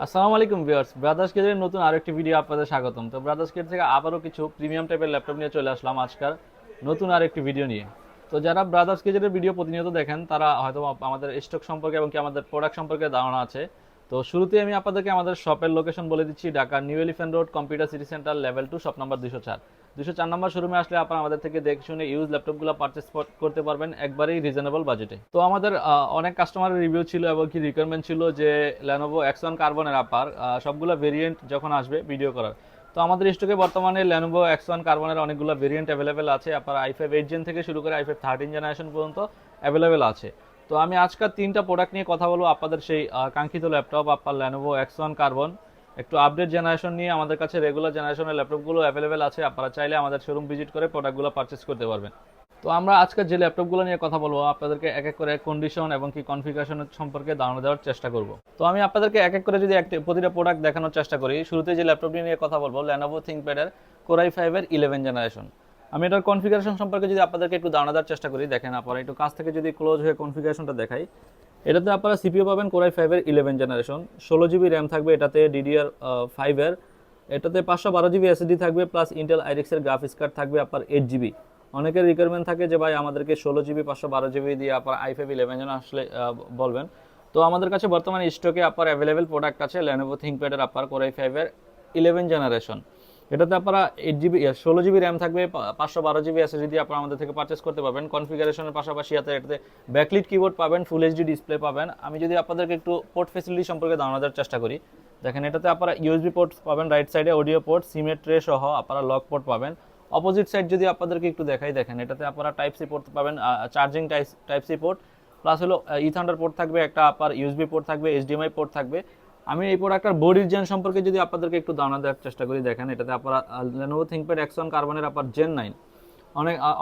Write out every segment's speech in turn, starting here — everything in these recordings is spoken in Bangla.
আসসালামু আলাইকুম ভিউয়ার্স, ব্রাদার্স কেজের নতুন আরেকটি ভিডিও আপনাদের স্বাগতম। তো ব্রাদার্স কেজ থেকে আবারও কিছু প্রিমিয়াম টাইপের ল্যাপটপ নিয়ে চলে আসলাম আজকাল নতুন আরেকটি ভিডিও নিয়ে। তো যারা ব্রাদার্স কেজের ভিডিও প্রতিনিয়ত দেখেন তারা হয়তো আমাদের স্টক সম্পর্কে এবং কি আমাদের প্রোডাক্ট সম্পর্কে ধারণা আছে। তো শুরুতে আমি আপনাদেরকে আমাদের শপের লোকেশন বলে দিচ্ছি। Dhaka new elephant road, computer city centre, level 2, shop number 204 নম্বর শোরুমে আসলে আপনারা আমাদের থেকে দেখে শুনে ইউজ ল্যাপটপগুলো পারচেস করতে পারবেন একবারেই রিজনেবল বাজেটে। তো আমাদের অনেক কাস্টমারের রিভিউ ছিল এবং কি রিকোয়ারমেন্ট ছিল যে Lenovo X1 কার্বনের আপার সবগুলো ভেরিয়েন্ট যখন আসবে ভিডিও করার। তো আমাদের স্টকে বর্তমানে Lenovo X1 কার্বনের অনেকগুলো ভেরিয়েন্ট অ্যাভেলেবেল আছে। আপনার i5 8 জেন থেকে শুরু করে i5 13 জেনারেশন পর্যন্ত অ্যাভেলেবেল আছে। তো আমি আজকাল তিনটা প্রোডাক্ট নিয়ে কথা বলবো আপনাদের সেই কাঙ্ক্ষিত ল্যাপটপ আপনার Lenovo X1 কার্বন। একটু আপডেট জেনারেশন নিয়ে আমাদের কাছে রেগুলার জেনারেশনের ল্যাপটপগুলো অ্যাভেলেবেল আছে। আপনারা চাইলে আমাদের শোরুম ভিজিট করে প্রোডাক্টগুলো পারচেস করতে পারবেন। তো আমরা আজকে যে ল্যাপটপগুলো নিয়ে কথা বলবো আপনাদেরকে এক এক করে কন্ডিশন এবং কি কনফিগারেশনের সম্পর্কে ধারণা দেওয়ার চেষ্টা করব। তো আমি আপনাদেরকে এক এক করে যদি প্রতিটা প্রোডাক্ট দেখানোর চেষ্টা করি, শুরুতে যে ল্যাপটপটি নিয়ে কথা বলবো Lenovo ThinkPad এর Core i5 এর 11 জেনারেশন। আমি এটার কনফিগারেশন সম্পর্কে যদি আপনাদেরকে একটু ধারণা দেওয়ার চেষ্টা করি, দেখেন আপনারা একটু কাছ থেকে যদি ক্লোজ হয়ে কনফিগারেশনটা দেখাই, এটাতে আপনারা সিপিইউ পাবেন Core i5 এর 11 জেনারেশন, 16 জিবি র্যাম থাকবে এটাতে DDR5 এর, এটাতে 512 জিবি এসএসডি থাকবে প্লাস ইন্টেল আইরিক্স এর গ্রাফিক্স কার্ড থাকবে আপনার 8 জিবি। অনেকের রিকোয়ারমেন্ট থাকে যে ভাই আমাদেরকে 16 জিবি 512 জিবি দিয়ে আপনার i5 11 যেন আসলে বলবেন। তো আমাদের কাছে বর্তমানে স্টকে আপনার অ্যাভেলেবেল প্রোডাক্ট আছে Lenovo ThinkPad এর আপনার Core i5 এর 11 জেনারেশন। এটাতে আপনারা 8 জিবি 16 জিবি র্যাম থাকবে, 512 জিবি এসএসডি দিয়ে আপনারা আমাদের থেকে পারচেস করতে পারবেন। কনফিগারেশনের পাশাপাশি এটাতে ব্যাকলিট কিবোর্ড পাবেন, ফুল এইচডি ডিসপ্লে পাবেন। আমি যদি আপনাদেরকে একটু পোর্ট ফ্যাসিলিটি সম্পর্কে ধারণা দেওয়ার চেষ্টা করি, দেখেন এটাতে আপনারা ইউএসবি পোর্ট পাবেন রাইট সাইডে, অডিও পোর্ট, সিমের ট্রে সহ আপনারা লক পোর্ট পাবেন। অপোজিট সাইড যদি আপনাদেরকে একটু দেখাই, দেখেন এটাতে আপনারা টাইপ সি পোর্ট পাবেন, charging type C port, plus হলো ইথান্ডার পোর্ট থাকবে, একটা আপনার ইউএসবি পোর্ট থাকবে, এইচডিএমআই পোর্ট থাকবে। আমি এই প্রোডাক্টটার বডির জেন সম্পর্কে যদি আপনাদেরকে একটু ধারণা দেওয়ার চেষ্টা করি, দেখেন এটাতে আপনারা Lenovo ThinkPad X1 কার্বনের আপনার জেন 9,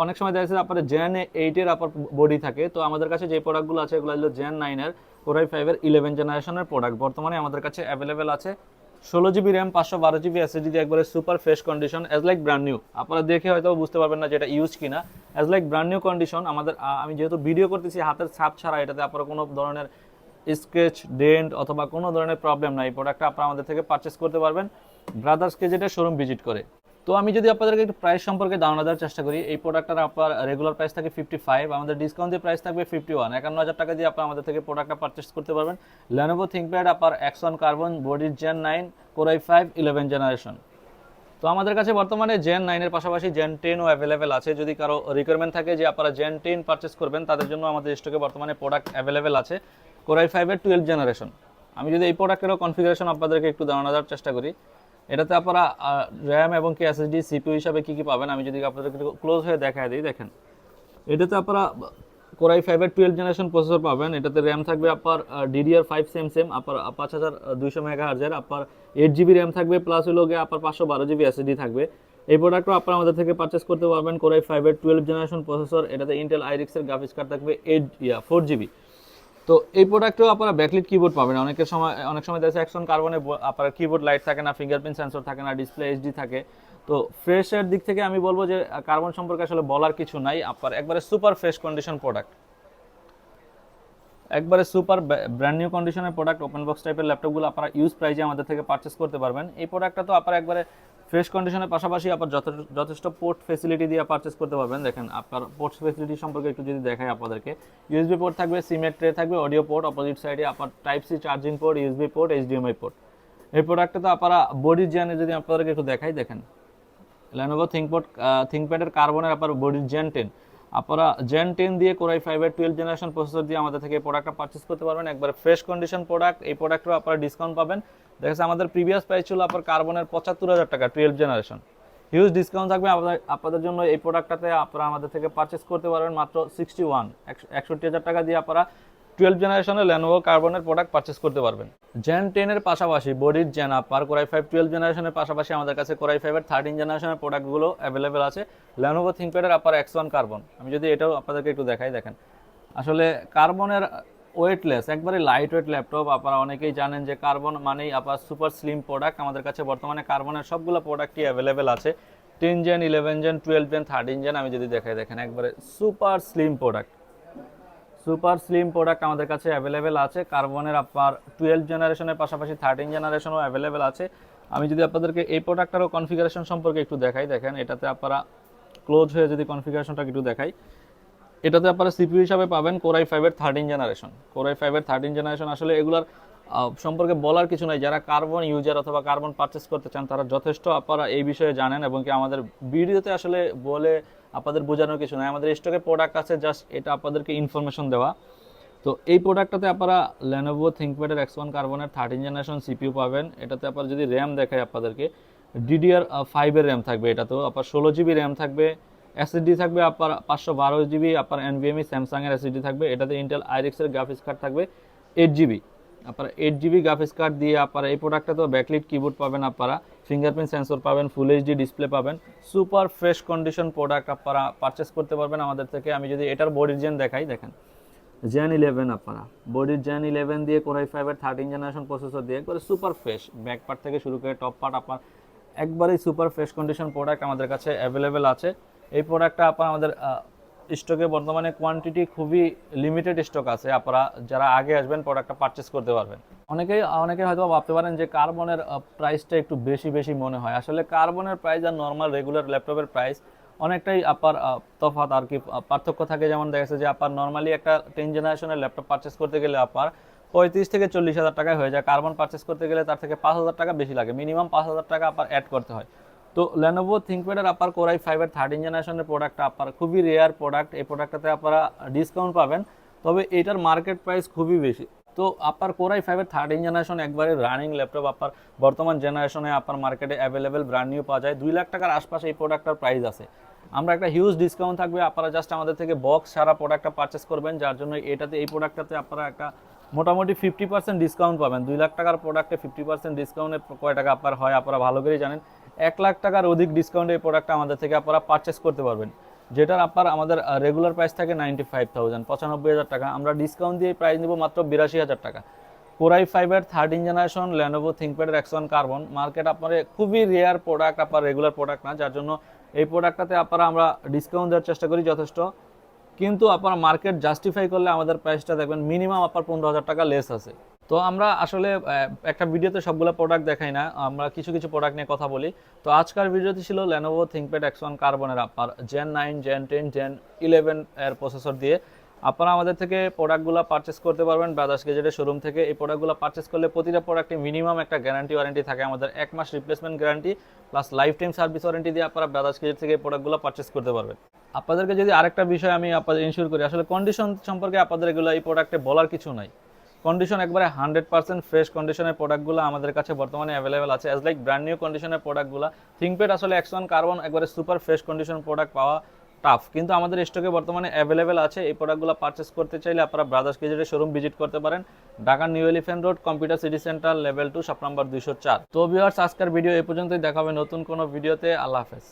অনেক সময় দেখা যাচ্ছে আপনার জেন 8 এর আপনার বডি থাকে। তো আমাদের কাছে যে প্রোডাক্টগুলো আছে এগুলো হলো জেন 9 এর Core i5 এর 11 জেনারেশনের প্রোডাক্ট বর্তমানে আমাদের কাছে অ্যাভেলেবেল আছে। 16 জিবি র্যাম, 512 জিবি এসএসডি দিয়ে একবারে super fresh condition, as like brand new. আপনারা দেখে হয়তো বুঝতে পারবেন না যে এটা ইউজ কিনা, as like brand new condition. আমাদের আমি যেহেতু ভিডিও করতেছি হাতের ছাপ ছাড়া, এটাতে আপনারা কোনো ধরনের স্কেচ ডেন্ট অথবা কোনো ধরনের প্রবলেম নাই। এই প্রোডাক্টটা আপনারা আমাদের থেকে পারচেস করতে পারবেন ব্রাদার্স কেজেটা শোরুম ভিজিট করে। তো আমি যদি আপনাদেরকে একটু প্রাইস সম্পর্কে ধারণা দেওয়ার চেষ্টা করি, এই প্রোডাক্টটার আপনার রেগুলার প্রাইস থাকে 55, আমাদের ডিসকাউন্ট দিয়ে প্রাইস থাকবে 51, 51,000 টাকা দিয়ে আপনারা আমাদের থেকে প্রোডাক্টটা পারচেস করতে পারবেন। Lenovo ThinkPad আপনার X1 কার্বন, বডির জেন 9, Core i5 11 জেনারেশন। তো আমাদের কাছে বর্তমানে জেন 9 এর পাশাপাশি জেন 10ও অ্যাভেলেবেল আছে। যদি কারো রিকোয়ারমেন্ট থাকে যে আপনারা জেন 10 পারচেস করবেন, তাদের জন্য আমাদের স্টকে বর্তমানে প্রোডাক্ট অ্যাভেলেবেল আছে Core i5 এর 12 জেনারেশন। আমি যদি এই প্রোডাক্টেরও কনফিগারেশন আপনাদেরকে একটু ধারণা দেওয়ার চেষ্টা করি, এটাতে আপনারা র্যাম এবং কি এসএসডি সিপিইউ হিসাবে কি কি পাবেন আমি যদি আপনাদেরকে ক্লোজ হয়ে দেখায় দিই, দেখেন এটাতে আপনারা Core i5 এর 12 জেনারেশন প্রসেসর পাবেন। এটাতে র্যাম থাকবে আপনার DDR5 সেম আপনার 5200 মেগাহার্জ এর, আপনার 8 জিবি র্যাম থাকবে, প্লাস হলো গিয়ে আপনার 512 জিবি এসএসডি থাকবে। এই প্রোডাক্টও আপনারা আমাদের থেকে পারচেস করতে পারবেন। Core i5 এর 12 জেনারেশন প্রসেসর, এটাতে ইন্টেল আইরিক্স এর গ্রাফিক্স কার্ড থাকবে 4 জিবি। তো এই প্রোডাক্টেও আপনারা ব্যাকলিট কিবোর্ড পাবেন। অনেক সময় দেখা যাচ্ছে X1 কার্বনে আপনার কিবোর্ড লাইট থাকে না, ফিঙ্গারপ্রিন্ট সেন্সর থাকে না, ডিসপ্লে এইচডি থাকে। তো ফ্রেশের দিক থেকে আমি বলবো যে কার্বন সম্পর্কে আসলে বলার কিছু নাই, আপনার একবারে সুপার ফ্রেশ কন্ডিশন প্রোডাক্ট, একবারে সুপার ব্র্যান্ড নিউ কন্ডিশনের প্রোডাক্ট। ওপেন বক্স টাইপের ল্যাপটপগুলো আপনারা ইউজ প্রাইজে আমাদের থেকে পারচেস করতে পারবেন। এই প্রোডাক্টটা তো আপনারা একবারে ফ্রেশ কন্ডিশনের পাশাপাশি আপনার যথেষ্ট পোর্ট ফেসিলিটি দিয়ে পারচেস করতে পারবেন। দেখেন আপনার পোর্ট ফেসিলিটি সম্পর্কে একটু যদি দেখাই আপনাদেরকে, ইউএসবি পোর্ট থাকবে, সিমের ট্রে থাকবে, অডিও পোর্ট, অপোজিট সাইডে আপনার type C charging port, USB port, HDMI port. এই প্রোডাক্টটা তো আপনারা বডির জেনে যদি আপনাদেরকে একটু দেখাই, দেখেন Lenovo ThinkPad এর কার্বনের আপনার বডির জেন 10, আপনারা জেন 10 দিয়ে Core i5 এর 12 জেনারেশন প্রসেসর দিয়ে আমাদের থেকে প্রোডাক্টটা পারচেস করতে পারবেন। একবার ফ্রেশ কন্ডিশন প্রোডাক্ট। এই প্রোডাক্টও আপনারা ডিসকাউন্ট পাবেন। দেখা যাচ্ছে আমাদের প্রিভিয়াস প্রাইস ছিল আপনার কার্বনের 75,000 টাকা 12 জেনারেশন, হিউজ ডিসকাউন্ট থাকবে আপনাদের জন্য। এই প্রোডাক্টটাতে আপনারা আমাদের থেকে পারচেস করতে পারবেন মাত্র 61,000 টাকা দিয়ে আপনারা 12 জেনারেশনের Lenovo কার্বনের প্রোডাক্ট পারচেস করতে পারবেন। জেন 10 এর পাশাপাশি বডির জেন আপনার Core i5 12 জেনারেশনের পাশাপাশি আমাদের কাছে Core i5 এর 13 জেনারেশনের প্রোডাক্টগুলো অ্যাভেলেবেল আছে Lenovo ThinkPad এর আপনার X1 কার্বন। আমি যদি এটাও আপনাদেরকে একটু দেখাই, দেখেন আসলে কার্বনের ওয়েটলেস, একবারে লাইট ওয়েট ল্যাপটপ। আপনারা অনেকেই জানেন যে কার্বন মানেই আপনার সুপার স্লিম প্রোডাক্ট। আমাদের কাছে বর্তমানে কার্বনের সবগুলো প্রোডাক্টই অ্যাভেলেবেল আছে, 10 জেন, 11 জেন, 12 জেন, 13 জেন। আমি যদি দেখাই, দেখেন একবারে super slim product, super slim product আমাদের কাছে অ্যাভেলেবেল আছে। কার্বনের আপনার 12 জেনারেশনের পাশাপাশি 13 জেনারেশনও অ্যাভেলেবেল আছে। আমি যদি আপনাদেরকে এই প্রোডাক্টটারও কনফিগারেশন সম্পর্কে একটু দেখাই, দেখেন এটাতে আপনারা ক্লোজ হয়ে যদি কনফিগারেশনটা একটু দেখাই, এটাতে আপনারা সিপিইউ হিসাবে পাবেন Core i5 এর 13 জেনারেশন। Core i5 এর 13 জেনারেশন আসলে এগুলার সম্পর্কে বলার কিছু নাই। যারা কার্বন ইউজার অথবা কার্বন পারচেস করতে চান তারা যথেষ্ট আপনারা এই বিষয়ে জানেন, এবং কি আমাদের ভিডিওতে আসলে বলে আপনাদের বোঝানোর কিছু নাই। আমাদের স্টকে প্রোডাক্ট আছে, জাস্ট এটা আপনাদেরকে ইনফরমেশন দেওয়া। তো এই প্রোডাক্টটাতে আপনারা Lenovo ThinkPad এর X1 কার্বনের 13 জেনারেশন সিপিইউ পাবেন। এটাতে আপনারা যদি র্যাম দেখাই আপনাদেরকে, DDR5 এর র্যাম থাকবে, এটাতেও আপনার 16 জিবি র্যাম থাকবে, এসএসডি থাকবে আপনার 512 জিবি, আপনার NVMe স্যামসাং এর এসএসডি থাকবে। এটাতে ইন্টেল আইরিক্স এর গ্রাফিক্স কার্ড থাকবে 8 জিবি। আপনারা 8 জিবি গ্রাফিক্স কার্ড দিয়ে আপনারা এই প্রোডাক্টটাতেও ব্যাকলিট কিবোর্ড পাবেন, আপনারা ফিঙ্গারপ্রিন্ট সেন্সর পাবেন, ফুল এইচডি ডিসপ্লে পাবেন। সুপার ফ্রেশ কন্ডিশন প্রোডাক্ট আপনারা পারচেস করতে পারবেন আমাদের থেকে। আমি যদি এটার বডির জেন দেখাই, দেখেন Gen 11 আপনারা বডির Gen 11 দিয়ে Core i5 এর 13 জেনারেশন প্রসেসর দিয়ে করে সুপার ফ্রেশ, ব্যাক পার্ট থেকে শুরু করে টপ পার্ট আপনার একবারেই সুপার ফ্রেশ কন্ডিশন প্রোডাক্ট আমাদের কাছে অ্যাভেলেবেল আছে। এই প্রোডাক্টটা আপনার আমাদের স্টকে বর্তমানে কোয়ান্টিটি খুবই লিমিটেড স্টক আছে। আপনারা যারা আগে আসবেন প্রোডাক্টটা পারচেস করতে পারবেন। অনেকে হয়তো ভাবতে পারেন যে কার্বনের প্রাইসটা একটু বেশি মনে হয়। আসলে কার্বনের প্রাইস আর নর্মাল রেগুলার ল্যাপটপের প্রাইস অনেকটাই আপনার তফাৎ আর কি, পার্থক্য থাকে। যেমন দেখা যাচ্ছে যে আপনার নর্মালি একটা 10 জেনারেশনের ল্যাপটপ পারচেস করতে গেলে আপনার 35 থেকে 40 হাজার টাকায় হয়ে যায়। কার্বন পারচেস করতে গেলে তার থেকে 5,000 টাকা বেশি লাগে, মিনিমাম 5,000 টাকা আপনার অ্যাড করতে হয়। তো Lenovo ThinkPad এর আপনার Core i5 এর 13 জেনারেশনের প্রোডাক্টটা আপনার খুবই রেয়ার প্রোডাক্ট। এই প্রোডাক্টটাতে আপনারা ডিসকাউন্ট পাবেন, তবে এটার মার্কেট প্রাইস খুবই বেশি। তো আপনার Core i5 এর 13 জেনারেশন একবারে রানিং ল্যাপটপ আপনার বর্তমান জেনারেশনে আপনার মার্কেটে অ্যাভেলেবেল ব্র্যান্ড নিউ পাওয়া যায়। 2 লাখ টাকার আশপাশে এই প্রোডাক্টটার প্রাইস আছে। আমরা একটা হিউজ ডিসকাউন্ট থাকবে, আপনারা জাস্ট আমাদের থেকে বক্স সারা প্রোডাক্টটা পারচেস করবেন, যার জন্য এই প্রোডাক্টটাতে আপনারা একটা মোটামুটি 50% ডিসকাউন্ট পাবেন। 2 লাখ টাকার প্রোডাক্টে 50% ডিসকাউন্টে কয় টাকা আপনার হয় আপনারা ভালো করেই জানেন। 1 লাখ টাকার অধিক ডিসকাউন্টে এই প্রোডাক্টটা আমাদের থেকে আপনারা পারচেস করতে পারবেন, যেটার আপনার আমাদের রেগুলার প্রাইস থাকে 95,000, 95,000 টাকা। আমরা ডিসকাউন্ট দিয়ে প্রাইস নিব মাত্র 82,000 টাকা। Core i5 এর 13 জেনারেশন Lenovo ThinkPad এর X1 কার্বন মার্কেট আপনার খুবই রেয়ার প্রোডাক্ট, আপনার রেগুলার প্রোডাক্ট না, যার জন্য এই প্রোডাক্টটাতে আমরা ডিসকাউন্ট দেওয়ার চেষ্টা করি যথেষ্ট। কিন্তু আপনার মার্কেট জাস্টিফাই করলে আমাদের প্রাইসটা দেখবেন মিনিমাম আপনার 15,000 টাকা লেস আছে। তো আমরা আসলে একটা ভিডিওতে সবগুলো প্রোডাক্ট দেখাই না, আমরা কিছু প্রোডাক্ট নিয়ে কথা বলি। তো আজকের ভিডিওতে ছিল Lenovo ThinkPad X1 কার্বনের আপনার Gen 9, Gen 10, Gen 11 এর প্রসেসর দিয়ে আপনারা আমাদের থেকে প্রোডাক্টগুলো পারচেস করতে পারবেন ব্রাদার্স গ্যাজেটের শোরুম থেকে। এই প্রোডাক্টগুলো পারচেস করলে প্রতিটা প্রোডাক্টে মিনিমাম একটা গ্যারান্টি ওয়ারেন্টি থাকে, আমাদের 1 মাস replacement guarantee plus life time service warranty দিয়ে আপনারা ব্রাদার্স গ্যাজেট থেকে এই প্রোডাক্টগুলো পারচেস করতে পারবেন। আপনাদেরকে যদি আরেকটা বিষয় আমি আপনাদের ইনশিওর করি, আসলে কন্ডিশন সম্পর্কে আপনাদের এগুলো এই প্রোডাক্টে বলার কিছু নাই। কন্ডিশন একবারে 100% ফ্রেশ কন্ডিশনের প্রোডাক্টগুলো আমাদের কাছে বর্তমানে অ্যাভেলেবেল আছে, অ্যাজ লাইক ব্র্যান্ড নিউ কন্ডিশনের প্রোডাক্টগুলো। ThinkPad আসলে X1 কার্বন একবারে সুপার ফ্রেশ কন্ডিশন প্রোডাক্ট পাওয়া টাফ, কিন্তু আমাদের স্টকে বর্তমানে অ্যাভেলেবেল আছে। এই প্রোডাক্টগুলো পারচেস করতে চাইলে আপনারা ব্রাদার্স গ্যাজেটের শোরুম ভিজিট করতে পারেন, Dhaka new elephant road, computer city centre, level 2, shop number 204। তো ভিউয়ার্স, আজকের ভিডিও এই পর্যন্তই, দেখা হবে নতুন কোনো ভিডিওতে। আল্লাহ হাফেজ।